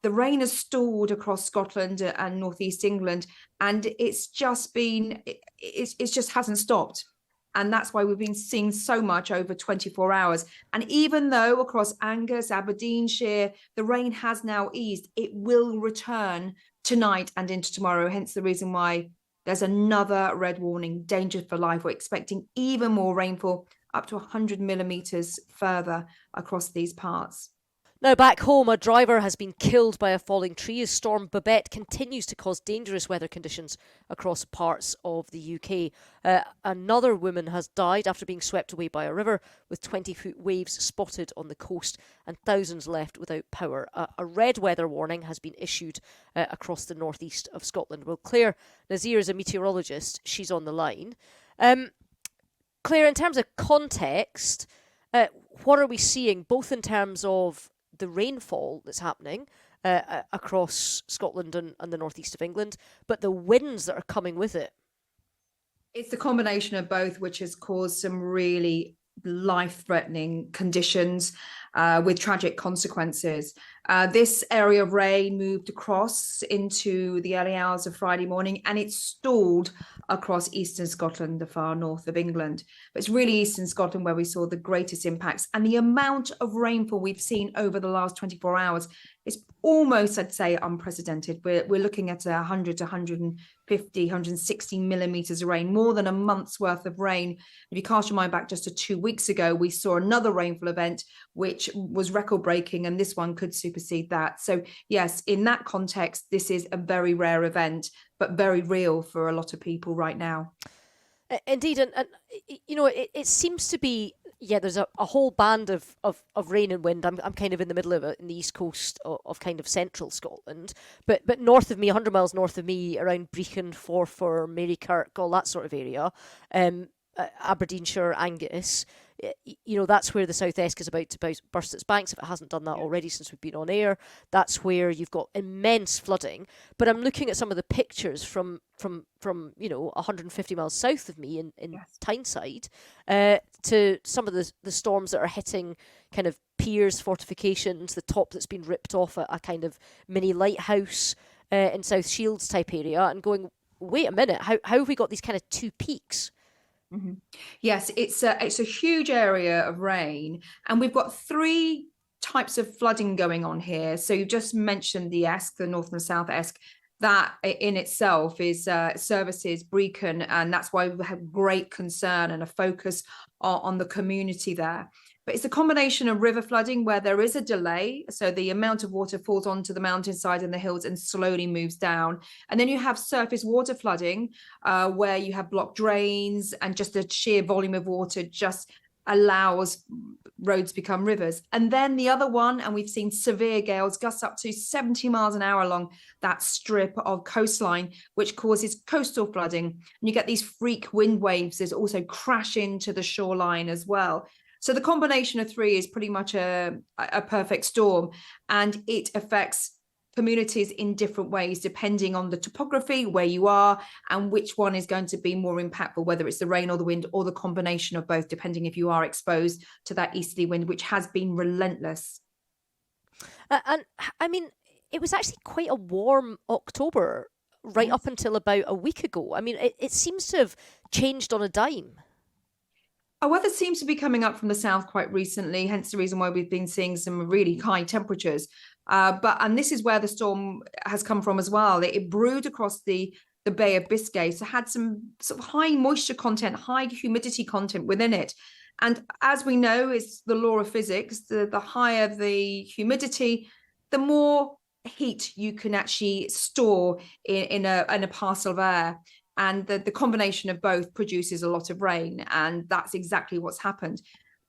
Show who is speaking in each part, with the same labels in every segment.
Speaker 1: the rain has stalled across Scotland and northeast England, and it's just been it just hasn't stopped. And that's why we've been seeing so much over 24 hours. And even though across Angus, Aberdeenshire, the rain has now eased, it will return tonight and into tomorrow. Hence the reason why there's another red warning, danger for life. We're expecting even more rainfall, up to 100 millimetres further across these parts.
Speaker 2: Now, back home, a driver has been killed by a falling tree as Storm Babet continues to cause dangerous weather conditions across parts of the UK. Another woman has died after being swept away by a river, with 20-foot waves spotted on the coast and thousands left without power. A red weather warning has been issued across the northeast of Scotland. Well, Clare Nasir is a meteorologist. She's on the line. Clare, in terms of context, what are we seeing, both in terms of the rainfall that's happening across Scotland and the northeast of England, but the winds that are coming with it?
Speaker 1: It's the combination of both, which has caused some really life-threatening conditions with tragic consequences. This area of rain moved across into the early hours of Friday morning, and it stalled across eastern Scotland, the far north of England. But it's really eastern Scotland where we saw the greatest impacts. And the amount of rainfall we've seen over the last 24 hours is almost, I'd say, unprecedented. We're looking at 100 to 150, 160 millimetres of rain, more than a month's worth of rain. If you cast your mind back just to 2 weeks ago, we saw another rainfall event, which was record-breaking, and this one could supersede that. So yes, in that context, this is a very rare event, but very real for a lot of people right now.
Speaker 2: Indeed, and you know, it seems to be, yeah, there's a whole band of rain and wind. I'm kind of in the middle of it, in the east coast of kind of central Scotland, but north of me, 100 miles north of me, around Brecon, Forfar, Marykirk, all that sort of area, Aberdeenshire, Angus. You know, that's where the South Esk is about to burst its banks, if it hasn't done that already since we've been on air. That's where you've got immense flooding. But I'm looking at some of the pictures from 150 miles south of me in yes. Tyneside, to some of the storms that are hitting kind of piers, fortifications, the top that's been ripped off a kind of mini lighthouse in South Shields type area, and going, wait a minute, how have we got these kind of two peaks?
Speaker 1: Mm-hmm. Yes, it's a huge area of rain, and we've got three types of flooding going on here. So you just mentioned the Esk, the North and South Esk. That in itself is services Brecon, and that's why we have great concern and a focus on the community there. But it's a combination of river flooding where there is a delay. So the amount of water falls onto the mountainside and the hills and slowly moves down. And then you have surface water flooding where you have blocked drains, and just the sheer volume of water just allows roads become rivers. And then the other one, and we've seen severe gales, gusts up to 70 miles an hour along that strip of coastline, which causes coastal flooding. And you get these freak wind waves that also crash into the shoreline as well. So the combination of three is pretty much a perfect storm, and it affects communities in different ways, depending on the topography, where you are, and which one is going to be more impactful, whether it's the rain or the wind, or the combination of both, depending if you are exposed to that easterly wind, which has been relentless.
Speaker 2: And I mean, it was actually quite a warm October right up until about a week ago. I mean, it seems to have changed on a dime.
Speaker 1: Our weather seems to be coming up from the south quite recently, hence the reason why we've been seeing some really high temperatures. And this is where the storm has come from as well. It brewed across the Bay of Biscay, so had some sort of high moisture content, high humidity content within it. And as we know, it's the law of physics, the higher the humidity, the more heat you can actually store in a parcel of air. And the combination of both produces a lot of rain, and that's exactly what's happened.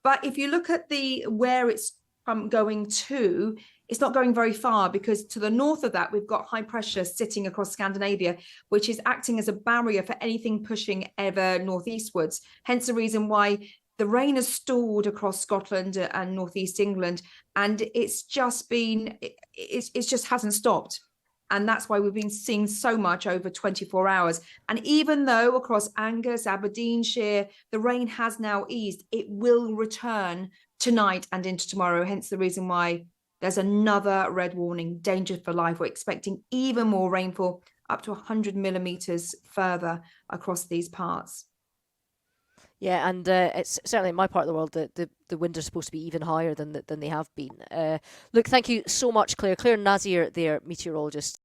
Speaker 1: But if you look at where it's going to, it's not going very far, because to the north of that, we've got high pressure sitting across Scandinavia, which is acting as a barrier for anything pushing ever northeastwards. Hence the reason why the rain has stalled across Scotland and northeast England, and it's just hasn't stopped. And that's why we've been seeing so much over 24 hours. And even though across Angus, Aberdeenshire, the rain has now eased, it will return tonight and into tomorrow. Hence the reason why there's another red warning, danger for life. We're expecting even more rainfall, up to 100 millimeters further across these parts.
Speaker 2: Yeah, and it's certainly in my part of the world that the winds are supposed to be even higher than they have been. Look, thank you so much, Clare. Clare Nasir, there, meteorologist.